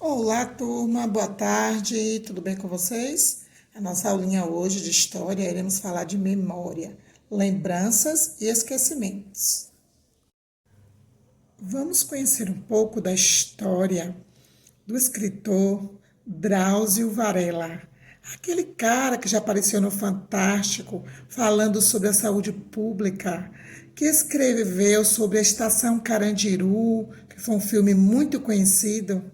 Olá, turma, boa tarde, tudo bem com vocês? A nossa aulinha hoje de história, iremos falar de memória, lembranças e esquecimentos. Vamos conhecer um pouco da história do escritor Drauzio Varela, aquele cara que já apareceu no Fantástico falando sobre a saúde pública, que escreveu sobre a Estação Carandiru, que foi um filme muito conhecido.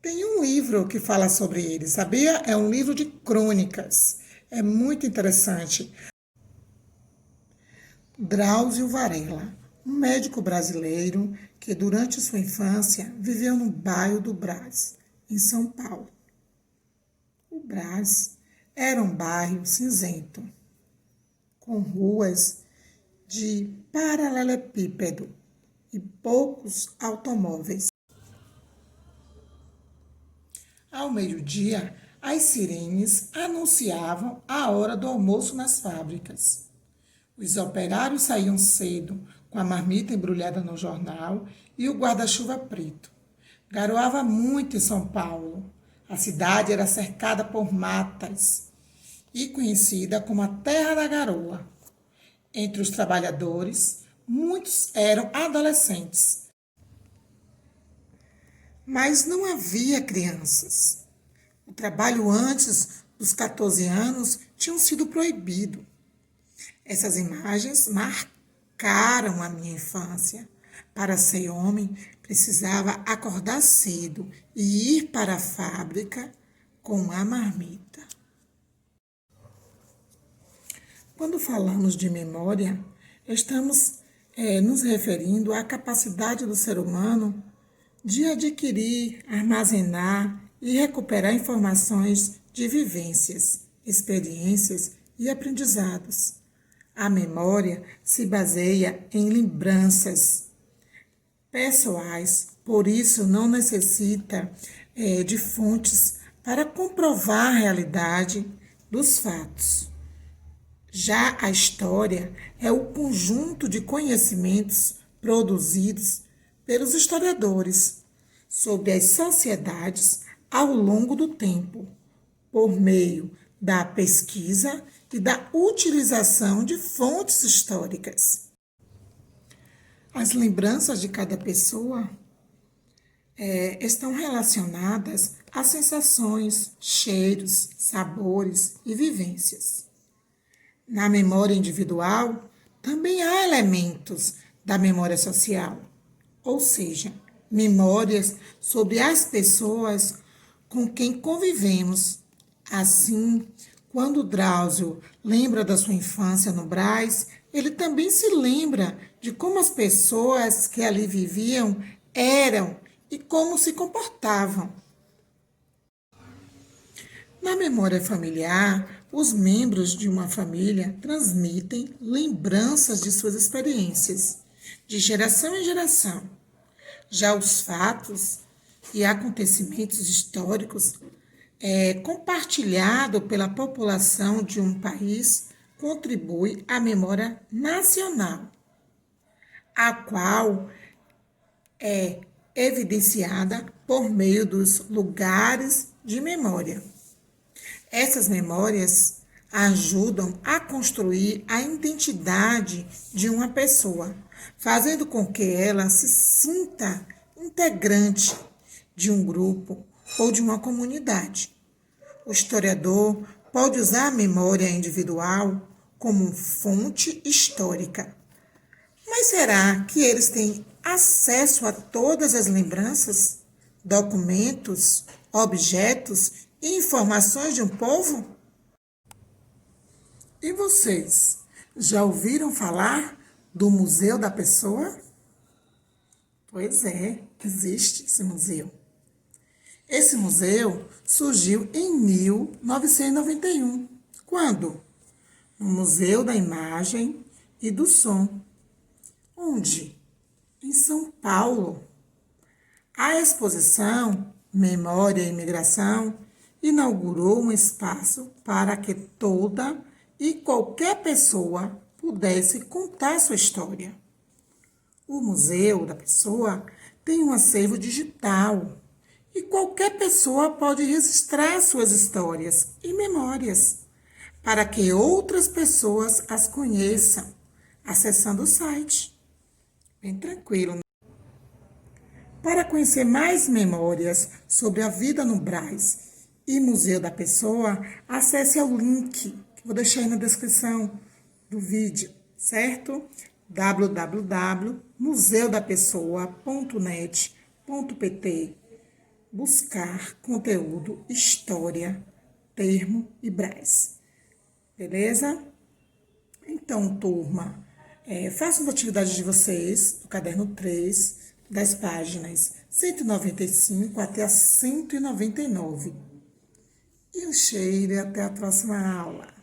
Tem um livro que fala sobre ele, sabia? É um livro de crônicas. É muito interessante. Drauzio Varela, um médico brasileiro que durante sua infância viveu no bairro do Brás, em São Paulo. O Brás era um bairro cinzento, com ruas de paralelepípedo e poucos automóveis. Ao meio-dia, as sirenes anunciavam a hora do almoço nas fábricas. Os operários saíam cedo, com a marmita embrulhada no jornal e o guarda-chuva preto. Garoava muito em São Paulo. A cidade era cercada por matas e conhecida como a Terra da Garoa. Entre os trabalhadores, muitos eram adolescentes, mas não havia crianças. O trabalho antes dos 14 anos tinha sido proibido. Essas imagens marcaram a minha infância. Para ser homem, precisava acordar cedo e ir para a fábrica com a marmita. Quando falamos de memória, estamos nos referindo à capacidade do ser humano de adquirir, armazenar e recuperar informações de vivências, experiências e aprendizados. A memória se baseia em lembranças pessoais, por isso não necessita de fontes para comprovar a realidade dos fatos. Já a história é o conjunto de conhecimentos produzidos pelos historiadores sobre as sociedades ao longo do tempo, por meio da pesquisa e da utilização de fontes históricas. As lembranças de cada pessoa estão relacionadas a sensações, cheiros, sabores e vivências. Na memória individual, também há elementos da memória social, ou seja, memórias sobre as pessoas com quem convivemos. Assim, quando Drauzio lembra da sua infância no Brás, ele também se lembra de como as pessoas que ali viviam eram e como se comportavam. Na memória familiar, os membros de uma família transmitem lembranças de suas experiências, de geração em geração. Já os fatos e acontecimentos históricos compartilhado pela população de um país contribui à memória nacional, a qual é evidenciada por meio dos lugares de memória. Essas memórias ajudam a construir a identidade de uma pessoa, fazendo com que ela se sinta integrante de um grupo ou de uma comunidade. O historiador pode usar a memória individual como fonte histórica. Mas será que eles têm acesso a todas as lembranças, documentos, objetos e informações de um povo? E vocês, já ouviram falar do Museu da Pessoa? Pois é, existe esse museu. Esse museu surgiu em 1991. Quando? No Museu da Imagem e do Som. Onde? Em São Paulo. A exposição Memória e Imigração inaugurou um espaço para que toda e qualquer pessoa pudesse contar sua história. O Museu da Pessoa tem um acervo digital E qualquer pessoa pode registrar suas histórias e memórias para que outras pessoas as conheçam, acessando o site. Bem tranquilo. Para conhecer mais memórias sobre a vida no Brás e Museu da Pessoa, acesse ao link que vou deixar aí na descrição do vídeo, certo? www.museudapessoa.net.pt. Buscar conteúdo, história, termo e Brás. Beleza? Então, turma, façam as atividades de vocês do caderno 3, das páginas 195 até a 199. E um cheiro e até a próxima aula.